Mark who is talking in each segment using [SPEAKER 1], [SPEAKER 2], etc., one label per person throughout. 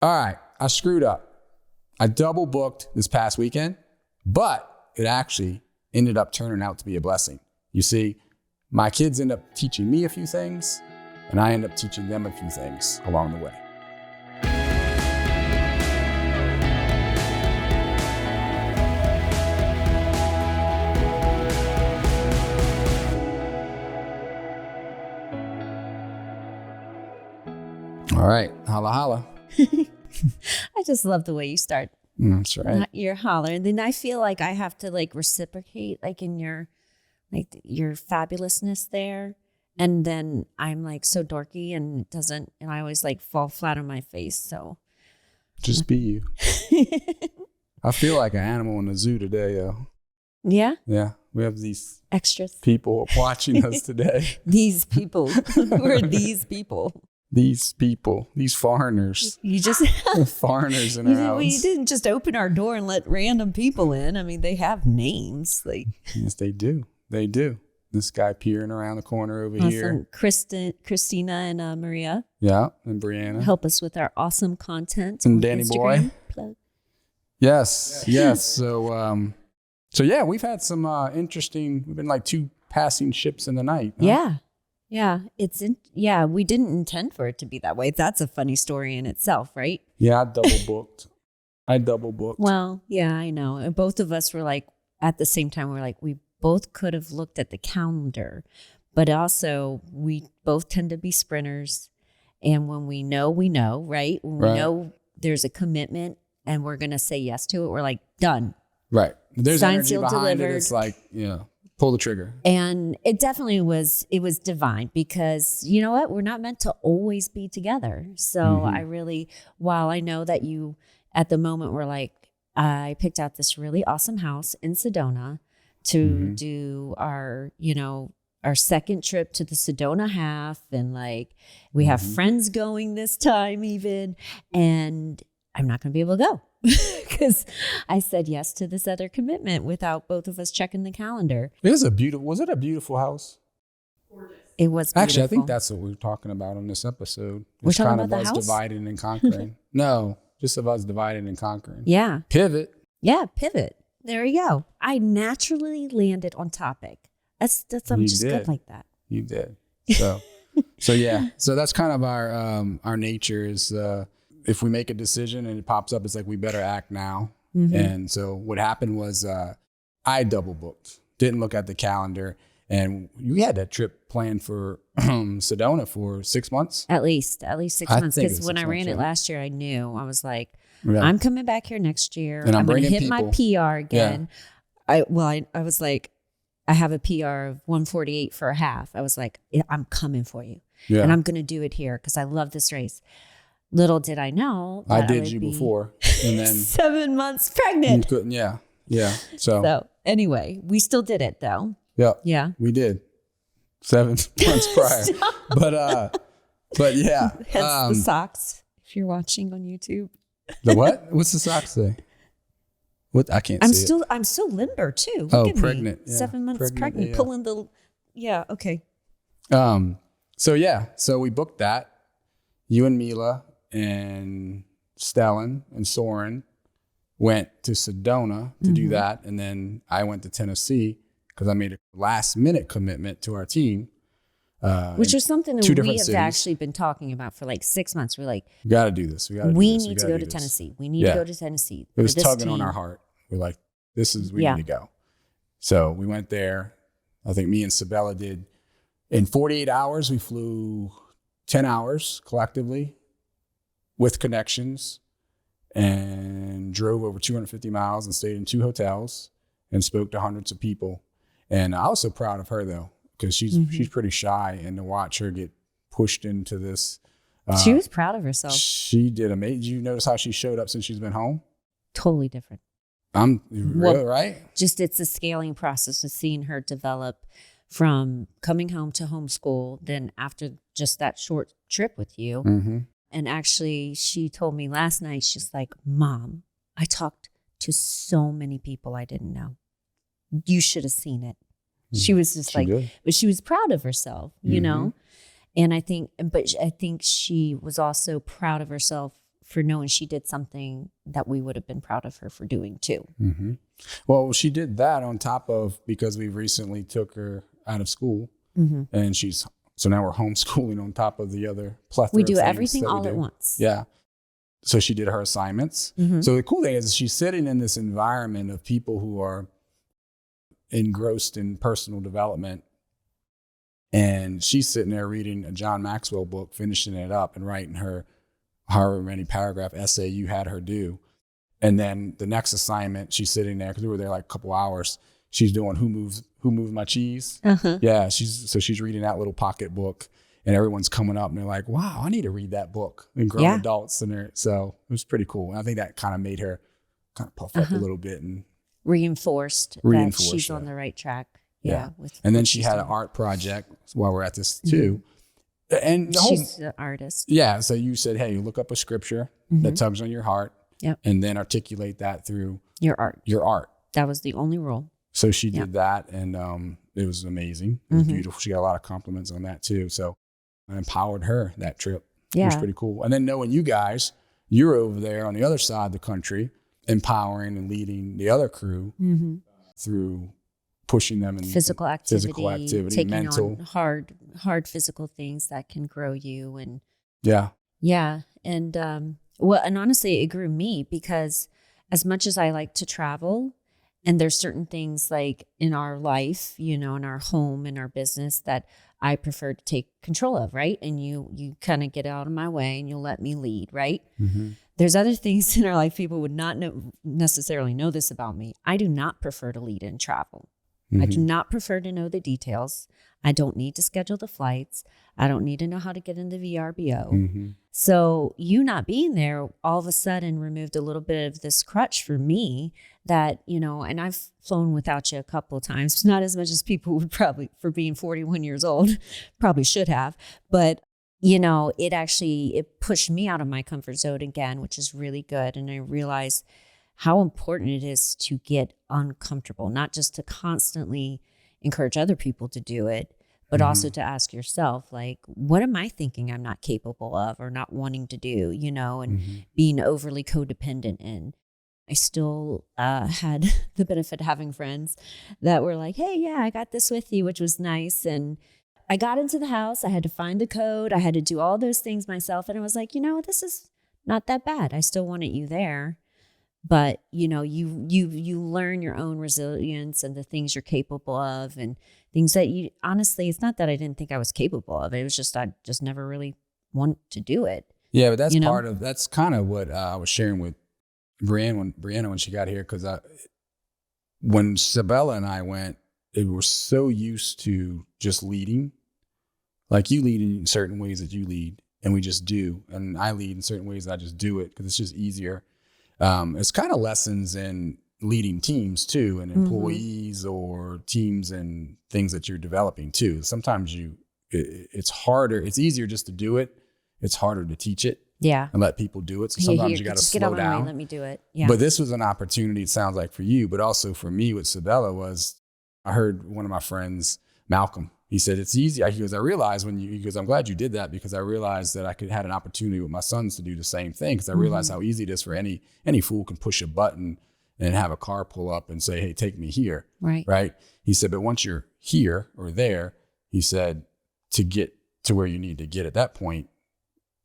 [SPEAKER 1] All right, I screwed up. I double booked this past weekend, but it actually ended up turning out to be a blessing. You see, my kids end up teaching me a few things, and I end up teaching them a few things along the way. All right, holla holla.
[SPEAKER 2] I just love the way you start.
[SPEAKER 1] That's right.
[SPEAKER 2] Your holler. And then I feel like I have to like reciprocate like in your fabulousness there. And then I'm like so dorky and I always like fall flat on my face. So
[SPEAKER 1] just be you. I feel like an animal in the zoo today, yo.
[SPEAKER 2] Yeah?
[SPEAKER 1] Yeah. We have these
[SPEAKER 2] extras
[SPEAKER 1] people watching us today.
[SPEAKER 2] These people. Who are these people?
[SPEAKER 1] These people, these foreigners.
[SPEAKER 2] You just
[SPEAKER 1] foreigners in our house.
[SPEAKER 2] We didn't just open our door and let random people in. I mean, they have names. Like
[SPEAKER 1] yes, they do. They do. This guy peering around the corner over here.
[SPEAKER 2] Christina and Maria.
[SPEAKER 1] Yeah, and Brianna.
[SPEAKER 2] Help us with our awesome content.
[SPEAKER 1] And Danny
[SPEAKER 2] Instagram.
[SPEAKER 1] Boy. Plug. Yes. So yeah, we've had some interesting. We've been like 2 passing ships in the night. Huh?
[SPEAKER 2] Yeah. Yeah, we didn't intend for it to be that way. That's a funny story in itself, right?
[SPEAKER 1] Yeah, I double booked.
[SPEAKER 2] Well, yeah, I know. And both of us were like, at the same time, we both could have looked at the calendar, but also we both tend to be sprinters. And when we know, right? When we know there's a commitment and we're going to say yes to it, we're like, done.
[SPEAKER 1] Right. There's
[SPEAKER 2] Signed,
[SPEAKER 1] energy behind
[SPEAKER 2] delivered.
[SPEAKER 1] It. It's like, pull the trigger.
[SPEAKER 2] And it definitely was divine because you know what? We're not meant to always be together. So I really, while I know that you at the moment were like, I picked out this really awesome house in Sedona to do our second trip to the Sedona half. And like, we have friends going this time even, and I'm not going to be able to go. Because I said yes to this other commitment without both of us checking the calendar.
[SPEAKER 1] Was it a beautiful house?
[SPEAKER 2] Gorgeous. It was beautiful.
[SPEAKER 1] Actually, I think that's what we're talking about on this episode.
[SPEAKER 2] We're talking
[SPEAKER 1] kind
[SPEAKER 2] about
[SPEAKER 1] of
[SPEAKER 2] the
[SPEAKER 1] us
[SPEAKER 2] house?
[SPEAKER 1] dividing and conquering. No, just of us dividing and conquering.
[SPEAKER 2] Yeah.
[SPEAKER 1] Pivot.
[SPEAKER 2] Yeah, pivot. There you go. I naturally landed on topic. I'm just good like that.
[SPEAKER 1] You did. So yeah. So that's kind of our nature is if we make a decision and it pops up, it's like, we better act now. And so what happened was I double booked, didn't look at the calendar. And we had that trip planned for Sedona for 6 months.
[SPEAKER 2] At least 6 months. Because when I ran it last year, I knew. I was like, I'm coming back here next year.
[SPEAKER 1] And I'm
[SPEAKER 2] going to hit
[SPEAKER 1] people.
[SPEAKER 2] my PR again. Yeah. I was like, I have a PR of 148 for a half. I was like, I'm coming for you. Yeah. And I'm going to do it here because I love this race. Little did I know that
[SPEAKER 1] I did you before, and then
[SPEAKER 2] 7 months pregnant.
[SPEAKER 1] Yeah. So
[SPEAKER 2] anyway, we still did it though.
[SPEAKER 1] Yeah, we did 7 months prior. but yeah.
[SPEAKER 2] Hence the socks. If you're watching on YouTube.
[SPEAKER 1] The what? What's the socks say? What? I can't.
[SPEAKER 2] I'm still limber too. Look at
[SPEAKER 1] pregnant.
[SPEAKER 2] Me. Yeah. 7 months pregnant. Yeah. Pulling the. Yeah. Okay.
[SPEAKER 1] So we booked that. You and Mila and Stellan and Soren went to Sedona to do that. And then I went to Tennessee because I made a last minute commitment to our team.
[SPEAKER 2] Which was something that we have
[SPEAKER 1] cities.
[SPEAKER 2] Actually been talking about for like 6 months. We're like,
[SPEAKER 1] we got to do this.
[SPEAKER 2] We need to go to Tennessee. We need to go to Tennessee.
[SPEAKER 1] It was tugging on our heart. We're like, we need to go. So we went there. I think me and Sabella did. In 48 hours, we flew 10 hours collectively with connections and drove over 250 miles and stayed in 2 hotels and spoke to hundreds of people. And I was so proud of her though, because she's pretty shy, and to watch her get pushed into this.
[SPEAKER 2] She was proud of herself.
[SPEAKER 1] She did amazing. Did you notice how she showed up since she's been home?
[SPEAKER 2] Totally different.
[SPEAKER 1] Right?
[SPEAKER 2] Just it's a scaling process of seeing her develop from coming home to homeschool, then after just that short trip with you. And actually, she told me last night, she's like, Mom, I talked to so many people I didn't know. You should have seen it. She was just but she was proud of herself, you know? And I think she was also proud of herself for knowing she did something that we would have been proud of her for doing too.
[SPEAKER 1] Mm-hmm. Well, she did that on top of, because we recently took her out of school, and so now we're homeschooling on top of the other plethora.
[SPEAKER 2] We do
[SPEAKER 1] of things
[SPEAKER 2] everything all
[SPEAKER 1] do.
[SPEAKER 2] at once.
[SPEAKER 1] Yeah. So she did her assignments. So the cool thing is she's sitting in this environment of people who are engrossed in personal development. And she's sitting there reading a John Maxwell book, finishing it up and writing her however many paragraph essay you had her do. And then the next assignment, she's sitting there, because we were there like a couple hours. She's doing Who Moved My Cheese? Yeah, she's reading that little pocket book, and everyone's coming up and they're like, wow, I need to read that book. And grown adults in there. So it was pretty cool. And I think that kind of made her kind of puff up a little bit and
[SPEAKER 2] reinforced that she's on the right track.
[SPEAKER 1] Yeah. And then she had an art project while we're at this too. And
[SPEAKER 2] she's an artist.
[SPEAKER 1] Yeah. So you said, hey, you look up a scripture that tugs on your heart, and then articulate that through
[SPEAKER 2] your art.
[SPEAKER 1] That
[SPEAKER 2] was the only rule.
[SPEAKER 1] So she did that, and it was amazing. It was beautiful. She got a lot of compliments on that too. So I empowered her that trip. Yeah. It was pretty cool. And then knowing you guys, you're over there on the other side of the country, empowering and leading the other crew through pushing them in
[SPEAKER 2] physical activity, taking
[SPEAKER 1] mental,
[SPEAKER 2] on hard physical things that can grow you. And and and honestly, it grew me, because as much as I like to travel, and there's certain things like in our life, in our home, in our business, that I prefer to take control of, right? And you kind of get out of my way and you'll let me lead, right? There's other things in our life, people would not necessarily know this about me. I do not prefer to lead in travel. I do not prefer to know the details. I don't need to schedule the flights. I don't need to know how to get in the VRBO. So you not being there all of a sudden removed a little bit of this crutch for me that, and I've flown without you a couple of times, not as much as people would probably, for being 41 years old, probably should have. But, it pushed me out of my comfort zone again, which is really good. And I realized how important it is to get uncomfortable, not just to constantly encourage other people to do it, but also to ask yourself, like, what am I thinking I'm not capable of or not wanting to do, and being overly codependent in. I still had the benefit of having friends that were like, hey, yeah, I got this with you, which was nice. And I got into the house. I had to find the code. I had to do all those things myself. And I was like, this is not that bad. I still wanted you there. But, you learn your own resilience and the things you're capable of, and things that honestly, it's not that I didn't think I was capable of. It was just, I just never really wanted to do it.
[SPEAKER 1] Yeah, but that's that's kind of what I was sharing with Brianna when she got here. Cause when Sabella and I went, we were so used to just leading, like you lead in certain ways that you lead, and we just do. And I lead in certain ways that I just do it, cause it's just easier. It's kind of lessons in leading teams too, and employees or teams and things that you're developing too. Sometimes it's harder. It's easier just to do it. It's harder to teach it.
[SPEAKER 2] Yeah.
[SPEAKER 1] And let people do it. So sometimes you got to slow down.
[SPEAKER 2] Way, let me do it. Yeah.
[SPEAKER 1] But this was an opportunity, it sounds like, for you, but also for me with Sabella was, I heard one of my friends, Malcolm, he said, it's easy. He goes, I realized he goes, I'm glad you did that, because I realized that I had an opportunity with my sons to do the same thing. Cause I realized how easy it is for any fool can push a button and have a car pull up and say, hey, take me here. Right. He said, but once you're here or there, he said, to get to where you need to get at that point,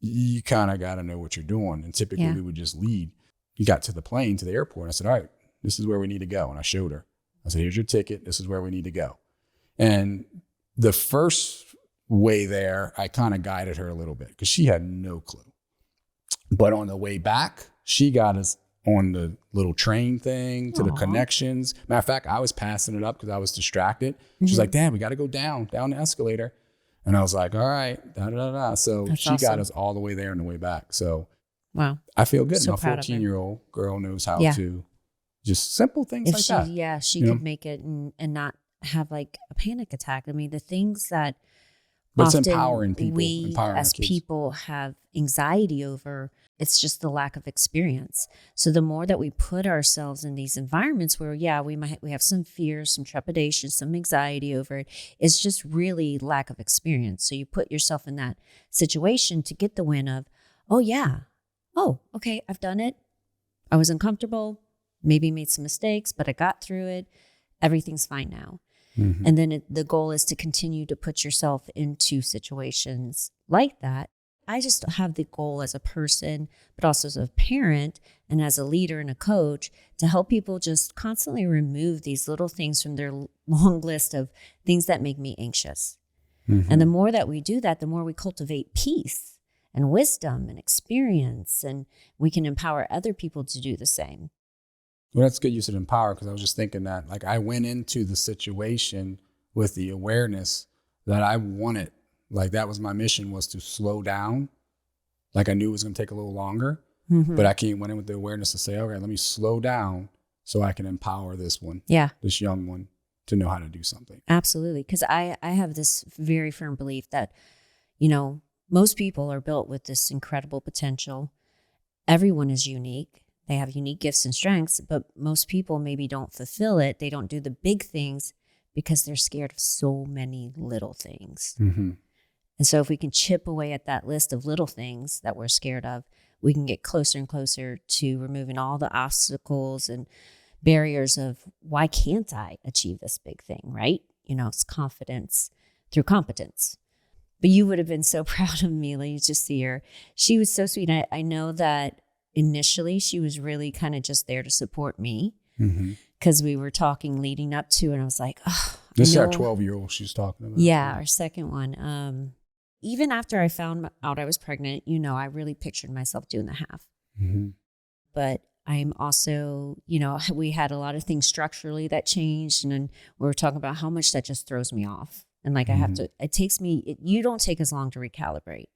[SPEAKER 1] you kind of got to know what you're doing. And typically we would just lead. He got to the plane, to the airport. And I said, all right, this is where we need to go. And I showed her. I said, here's your ticket. This is where we need to go. And the first way there, I kind of guided her a little bit because she had no clue. But on the way back, she got us on the little train thing to the connections. Matter of fact, I was passing it up because I was distracted. She's like, Dad, we got to go down the escalator. And I was like, all right, da-da-da-da. So that's she got us all the way there on the way back. So
[SPEAKER 2] wow,
[SPEAKER 1] I feel good. So my 14-year-old girl knows how to just simple things like that.
[SPEAKER 2] Yeah, she could make it and not have like a panic attack. I mean, the things that
[SPEAKER 1] but
[SPEAKER 2] often
[SPEAKER 1] it's empowering people.
[SPEAKER 2] We as people have anxiety over, it's just the lack of experience. So the more that we put ourselves in these environments where, we have some fear, some trepidation, some anxiety over it, it's just really lack of experience. So you put yourself in that situation to get the win of, oh yeah, oh, okay, I've done it. I was uncomfortable, maybe made some mistakes, but I got through it. Everything's fine now.
[SPEAKER 1] Mm-hmm.
[SPEAKER 2] And then the goal is to continue to put yourself into situations like that. I just have the goal as a person, but also as a parent and as a leader and a coach to help people just constantly remove these little things from their long list of things that make me anxious.
[SPEAKER 1] Mm-hmm.
[SPEAKER 2] And the more that we do that, the more we cultivate peace and wisdom and experience, and we can empower other people to do the same.
[SPEAKER 1] Well, that's good you said empower, because I was just thinking that, like, I went into the situation with the awareness that I wanted, like, that was my mission, was to slow down. Like, I knew it was going to take a little longer, but I went in with the awareness to say, okay, let me slow down so I can empower this young one to know how to do something.
[SPEAKER 2] Absolutely. Because I have this very firm belief that, most people are built with this incredible potential. Everyone is unique. They have unique gifts and strengths, but most people maybe don't fulfill it. They don't do the big things because they're scared of so many little things.
[SPEAKER 1] Mm-hmm.
[SPEAKER 2] And so if we can chip away at that list of little things that we're scared of, we can get closer and closer to removing all the obstacles and barriers of, why can't I achieve this big thing, right? It's confidence through competence. But you would have been so proud of me. Like, you just see her. She was so sweet. I know that initially she was really kind of just there to support me, because we were talking leading up to it. And I was like, oh,
[SPEAKER 1] this is our 12-year-old she's talking about.
[SPEAKER 2] Yeah, our second one. Even after I found out I was pregnant, I really pictured myself doing the half.
[SPEAKER 1] Mm-hmm.
[SPEAKER 2] But I'm also, we had a lot of things structurally that changed. And then we were talking about how much that just throws me off. And like, I have to, it takes me, you don't take as long to recalibrate.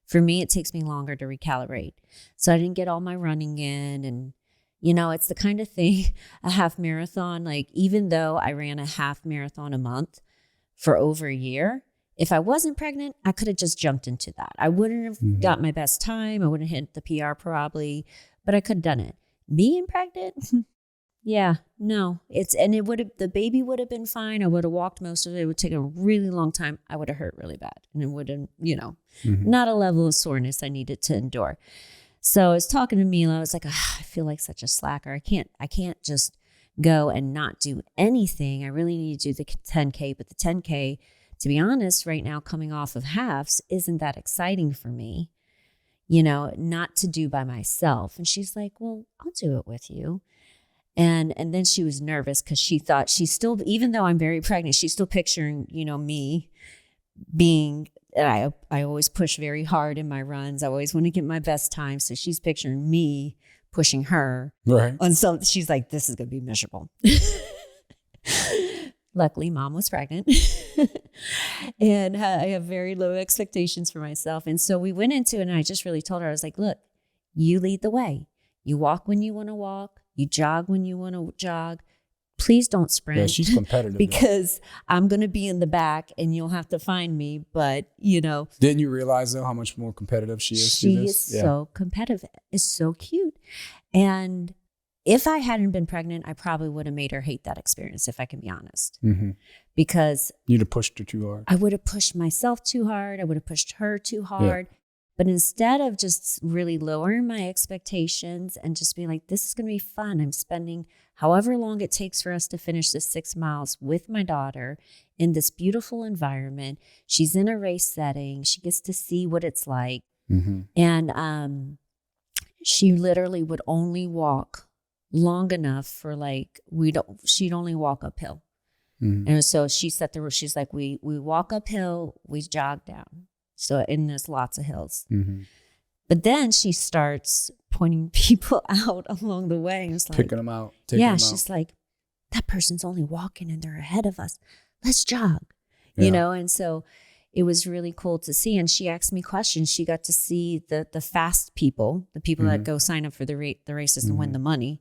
[SPEAKER 2] For me, it takes me longer to recalibrate. So I didn't get all my running in. And, it's the kind of thing, a half marathon, like, even though I ran a half marathon a month for over a year, if I wasn't pregnant, I could have just jumped into that. I wouldn't have got my best time. I wouldn't have hit the PR probably, but I could have done it. Being pregnant, yeah, no. The baby would have been fine. I would have walked most of it. It would take a really long time. I would have hurt really bad. And it would have, not a level of soreness I needed to endure. So I was talking to Mila. I was like, I feel like such a slacker. I can't just go and not do anything. I really need to do the 10K, but the 10K, to be honest, right now, coming off of halves, isn't that exciting for me, not to do by myself. And she's like, well, I'll do it with you. And then she was nervous because she thought she's still, even though I'm very pregnant, she's still picturing, me being, I always push very hard in my runs. I always want to get my best time. So she's picturing me pushing her on something. She's like, this is going to be miserable. Luckily, Mom was pregnant and I have very low expectations for myself. And so we went into it, and I just really told her, I was like, look, you lead the way. You walk when you want to walk. You jog when you want to jog. Please don't sprint.
[SPEAKER 1] Yeah, she's competitive.
[SPEAKER 2] Because I'm going to be in the back and you'll have to find me. But,
[SPEAKER 1] Didn't you realize, though, how much more competitive she is?
[SPEAKER 2] She is so competitive. It's so cute. And if I hadn't been pregnant, I probably would have made her hate that experience, if I can be honest.
[SPEAKER 1] Mm-hmm.
[SPEAKER 2] Because
[SPEAKER 1] you'd have pushed her too hard.
[SPEAKER 2] I would have pushed myself too hard. I would have pushed her too hard. Yeah. But instead of just really lowering my expectations and just being like, this is going to be fun. I'm spending however long it takes for us to finish this 6 miles with my daughter in this beautiful environment. She's in a race setting. She gets to see what it's like. Mm-hmm. And she literally would only walk long enough for she'd only walk uphill. Mm-hmm. And so she set the rule. She's like, we walk uphill, we jog down. So, and there's lots of hills. Mm-hmm. But then she starts pointing people out along the way. And it's like,
[SPEAKER 1] picking them out.
[SPEAKER 2] She's like, that person's only walking and they're ahead of us. Let's jog, And so it was really cool to see. And she asked me questions. She got to see the fast people, the people that go sign up for the races and win the money,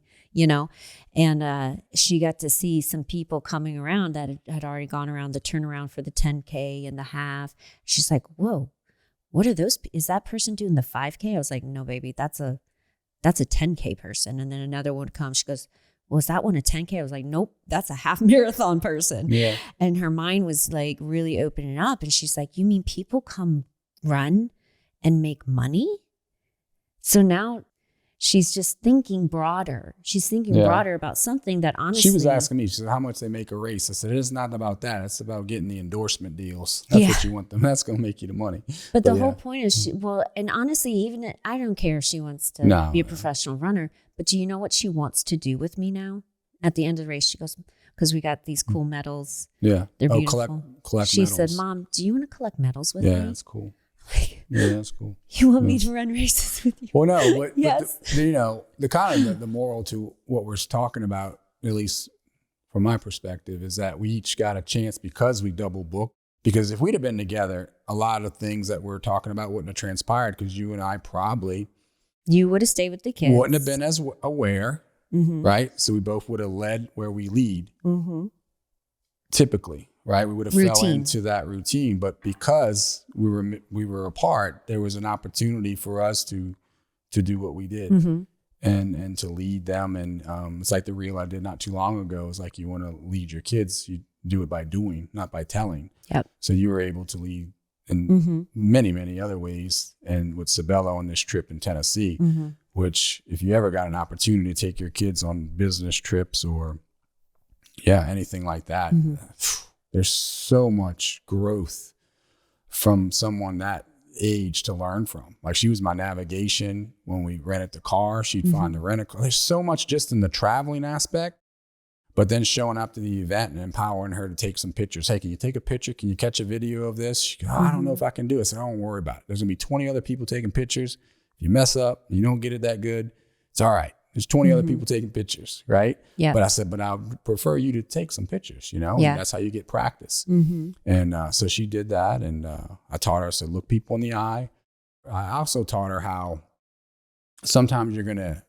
[SPEAKER 2] And she got to see some people coming around that had already gone around the turnaround for the 10K and the half. She's like, whoa, what are those? Is that person doing the 5K? I was like, no, baby, that's a 10K person. And then another one comes. She goes, well, is that one a 10K? I was like, nope, that's a half marathon person.
[SPEAKER 1] Yeah.
[SPEAKER 2] And her mind was like really opening up. And she's like, you mean people come run and make money? So now she's just thinking broader. She's thinking broader about something that honestly.
[SPEAKER 1] She was asking me, she said, how much they make a race? I said, it's not about that. It's about getting the endorsement deals. That's what you want them. That's going to make you the money.
[SPEAKER 2] But the whole point is, and honestly, even I don't care if she wants to be a professional runner, but do you know what she wants to do with me now? At the end of the race, she goes, because we got these cool medals. Yeah. They're beautiful. Collect she medals. Said, Mom, do you want to collect medals with me?
[SPEAKER 1] Yeah, that's cool. Yeah, that's cool.
[SPEAKER 2] You want me to run races with you?
[SPEAKER 1] Well, no, but the kind of the moral to what we're talking about, at least from my perspective, is that we each got a chance because we double booked. Because if we'd have been together, a lot of things that we're talking about wouldn't have transpired because you and I
[SPEAKER 2] you would have stayed with the kids.
[SPEAKER 1] Wouldn't have been as aware, right? So we both would have led where we lead, typically. Right, we would have fell into that routine, but because we were apart, there was an opportunity for us to do what we did and to lead them. And it's like the reel I did not too long ago. It's like you want to lead your kids, you do it by doing, not by telling. Yep. So you were able to lead in many, many other ways. And with Sabella on this trip in Tennessee, which if you ever got an opportunity to take your kids on business trips or anything like that. There's so much growth from someone that age to learn from. Like she was my navigation when we rented the car. She'd find the rent a car. There's so much just in the traveling aspect, but then showing up to the event and empowering her to take some pictures. Hey, can you take a picture? Can you catch a video of this? She goes, I don't know if I can do it. I said, don't worry about it. There's gonna be 20 other people taking pictures. If you mess up, you don't get it that good, it's all right. There's 20 other people taking pictures, right? Yeah. But I said, but I would prefer you to take some pictures, you know? Yeah. And that's how you get practice. And so she did that. And I taught her, I said, look people in the eye. I also taught her how sometimes you're going to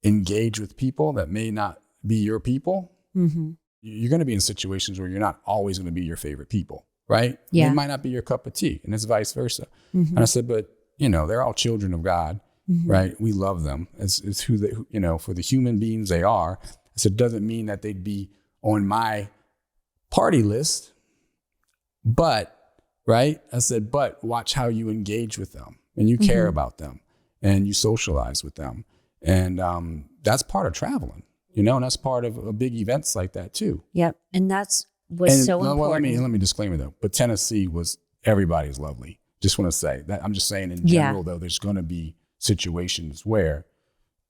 [SPEAKER 1] engage with people that may not be your people. You're going to be in situations where you're not always going to be your favorite people, right? Yeah. It might not be your cup of tea, and it's vice versa. And I said, but, they're all children of God. Right. We love them. It's who they, for the human beings they are. I said, it doesn't mean that they'd be on my party list, but right. I said, but watch how you engage with them and you care about them and you socialize with them. And that's part of traveling, and that's part of big events like that too. Yep.
[SPEAKER 2] And that's so important.
[SPEAKER 1] Well, let me disclaimer though, but Tennessee was, everybody's lovely. Just want to say that. I'm just saying in general though, there's going to be situations where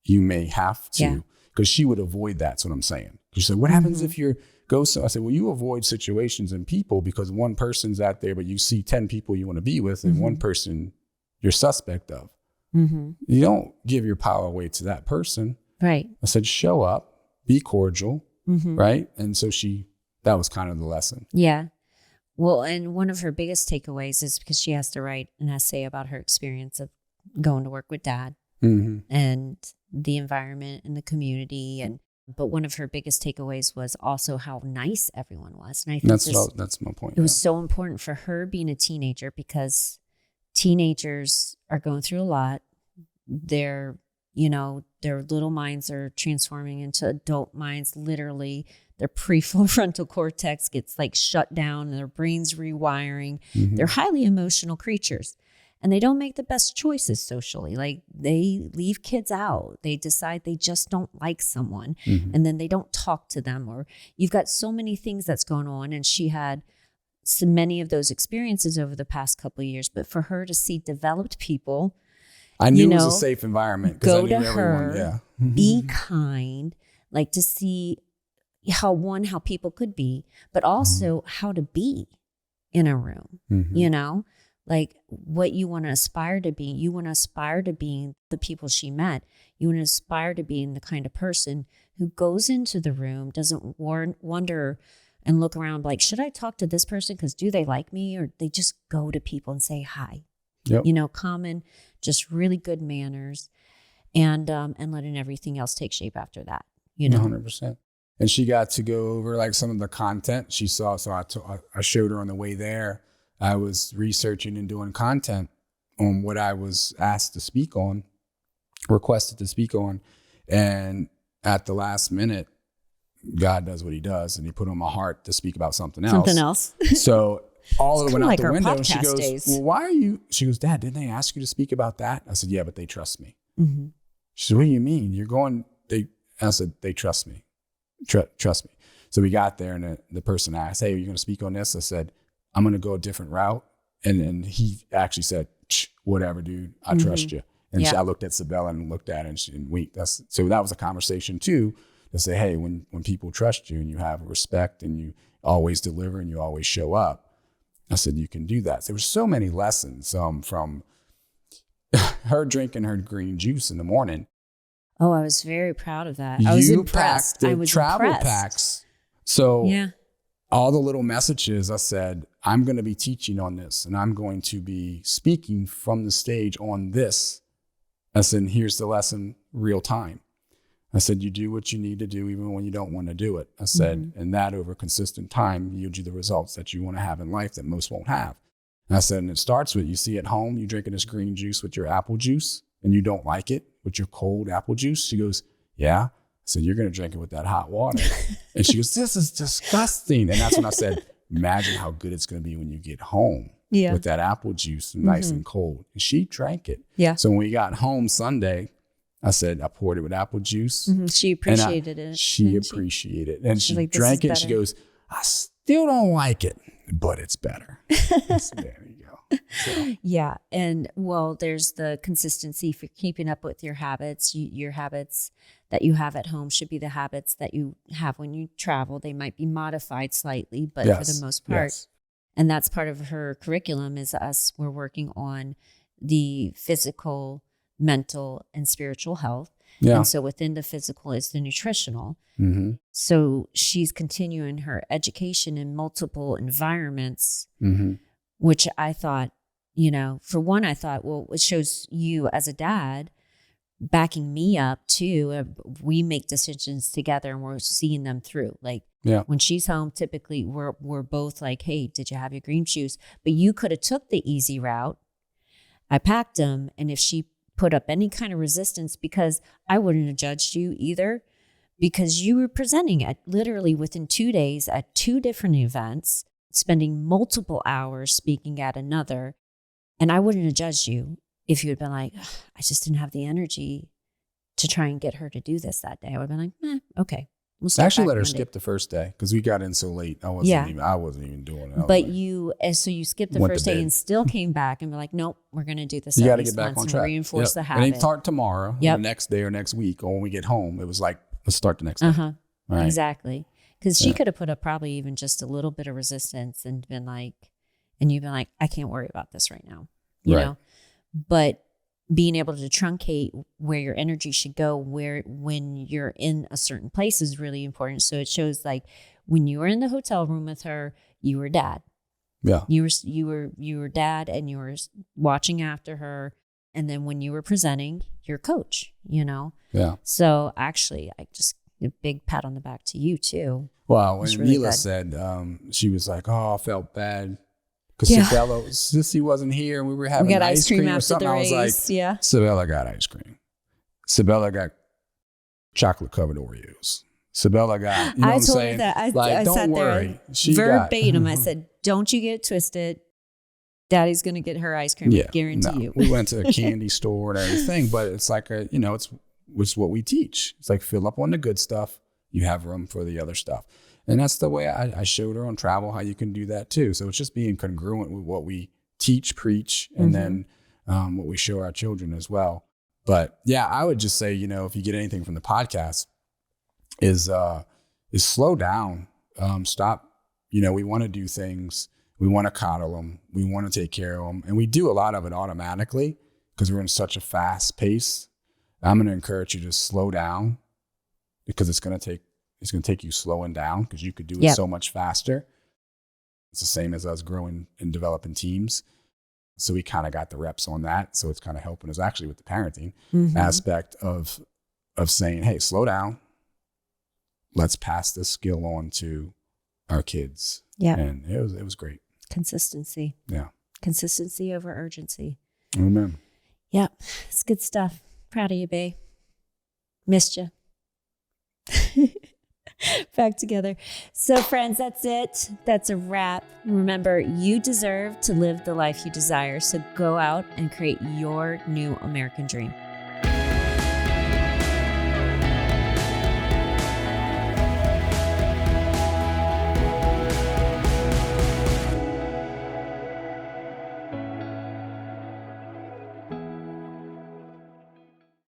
[SPEAKER 1] you may have to, because she would avoid that. That's what I'm saying. She said, what happens if you're ghost? I said, well, you avoid situations and people because one person's out there, but you see 10 people you want to be with and one person you're suspect of. You don't give your power away to that person. Right. I said, show up, be cordial. Right. And so that was kind of the lesson.
[SPEAKER 2] Yeah. Well, and one of her biggest takeaways is because she has to write an essay about her experience of going to work with Dad and the environment and the community. But one of her biggest takeaways was also how nice everyone was. And I think
[SPEAKER 1] that's my point.
[SPEAKER 2] It was so important for her being a teenager because teenagers are going through a lot. Their little minds are transforming into adult minds. Literally, their prefrontal cortex gets like shut down and their brain's rewiring. They're highly emotional creatures. And they don't make the best choices socially. Like they leave kids out. They decide they just don't like someone and then they don't talk to them, or you've got so many things that's going on. And she had so many of those experiences over the past couple of years, but for her to see developed people,
[SPEAKER 1] I knew it was a safe environment.
[SPEAKER 2] Go to her, be kind, like to see how people could be, but also how to be in a room, like what you want to aspire to be. You want to aspire to being the people she met. You want to aspire to being the kind of person who goes into the room, doesn't wonder and look around like, should I talk to this person? Because do they like me? Or they just go to people and say hi. Yep. Common, just really good manners and letting everything else take shape after that.
[SPEAKER 1] 100%. And she got to go over like some of the content she saw. So I showed her on the way there. I was researching and doing content on what I was asked to speak on, requested to speak on. And at the last minute, God does what he does. And he put on my heart to speak about something else.
[SPEAKER 2] Something else.
[SPEAKER 1] So all of it went out
[SPEAKER 2] like
[SPEAKER 1] the
[SPEAKER 2] our
[SPEAKER 1] window. And she
[SPEAKER 2] podcast
[SPEAKER 1] goes,
[SPEAKER 2] days.
[SPEAKER 1] well, why are you? She goes, Dad, didn't they ask you to speak about that? I said, yeah, but they trust me.
[SPEAKER 2] Mm-hmm.
[SPEAKER 1] She said, what do you mean? You're going, I said, they trust me. Trust me. So we got there and the person asked, hey, are you going to speak on this? I said, I'm going to go a different route. And then he actually said, whatever, dude, I trust you. And I looked at Sabella and looked at her and winked. So that was a conversation too, to say, hey, when people trust you and you have respect and you always deliver and you always show up, I said, you can do that. So there were so many lessons from her drinking her green juice in the morning.
[SPEAKER 2] Oh, I was very proud of that. I was impressed.
[SPEAKER 1] I was travel impressed. Packs. So all the little messages, I said, I'm going to be teaching on this and I'm going to be speaking from the stage on this. I said, here's the lesson, real time. I said, you do what you need to do even when you don't want to do it. I said, and that over consistent time yields you the results that you want to have in life that most won't have. And I said, and it starts with, you see at home, you drinking this green juice with your apple juice and you don't like it with your cold apple juice. She goes, yeah. I said, you're going to drink it with that hot water. And she goes, this is disgusting. And that's when I said, imagine how good it's going to be when you get home with that apple juice nice and cold. And she drank it. Yeah. So when we got home Sunday, I said, I poured it with apple juice.
[SPEAKER 2] Mm-hmm. She appreciated it.
[SPEAKER 1] She appreciated it. And she like, drank it. And she goes, I still don't like it, but it's better. So there you go. So.
[SPEAKER 2] Yeah. And well, there's the consistency for keeping up with your habits. Your habits that you have at home should be the habits that you have when you travel. They might be modified slightly, but for the most part. Yes. And that's part of her curriculum is we're working on the physical, mental, and spiritual health. Yeah. And so within the physical is the nutritional. Mm-hmm. So she's continuing her education in multiple environments, which I thought, for one, I thought, well, it shows you as a dad backing me up too. We make decisions together and we're seeing them through. Like when she's home, typically we're both like, hey, did you have your green juice? But you could have took the easy route. I packed them. And if she put up any kind of resistance, because I wouldn't have judged you either, because you were presenting at literally within 2 days at 2 different events, spending multiple hours speaking at another. And I wouldn't have judged you if you had been like, I just didn't have the energy to try and get her to do this that day. I would have been like, okay. We'll
[SPEAKER 1] I actually let her skip the first day because we got in so late. I wasn't even doing it.
[SPEAKER 2] But so you skipped the first day and still came back and were like, nope, we're going to do this. You got to get back on track. Reinforce the habit.
[SPEAKER 1] And they start tomorrow, or the next day or next week, or when we get home. It was like, let's start the next day. Right.
[SPEAKER 2] Exactly. Because she could have put up probably even just a little bit of resistance and been like, and you've been like, I can't worry about this right now. You know? But being able to truncate where your energy should go, when you're in a certain place is really important. So it shows like when you were in the hotel room with her, you were dad. Yeah. You were dad and you were watching after her. And then when you were presenting, you're coach, Yeah. So actually I just a big pat on the back to you too.
[SPEAKER 1] Wow. When really Mila said, she was like, oh, I felt bad. Because Sissy wasn't here and we were having ice cream or something. I was like, Sabella got ice cream. Sabella got chocolate covered Oreos. Sabella got, you know what I'm saying?
[SPEAKER 2] I told her that. I
[SPEAKER 1] don't
[SPEAKER 2] sat
[SPEAKER 1] worry.
[SPEAKER 2] There verbatim. I said, don't you get it twisted. Daddy's going to get her ice cream. I guarantee you.
[SPEAKER 1] We went to a candy store and everything, but it's like, it's what we teach. It's like fill up on the good stuff. You have room for the other stuff. And that's the way I showed her on travel how you can do that too. So it's just being congruent with what we teach, preach, and then what we show our children as well. But yeah, I would just say, if you get anything from the podcast is slow down, stop. We want to do things. We want to coddle them. We want to take care of them. And we do a lot of it automatically because we're in such a fast pace. I'm going to encourage you to slow down because it's going to take you slowing down because you could do it so much faster. It's the same as us growing and developing teams. So we kind of got the reps on that. So it's kind of helping us actually with the parenting aspect of saying, hey, slow down. Let's pass this skill on to our kids. Yeah. And it was great.
[SPEAKER 2] Consistency.
[SPEAKER 1] Yeah.
[SPEAKER 2] Consistency over urgency.
[SPEAKER 1] Amen.
[SPEAKER 2] Yeah. It's good stuff. Proud of you, babe. Missed you. back together. So friends, that's it. That's a wrap. Remember, you deserve to live the life you desire. So go out and create your new American dream.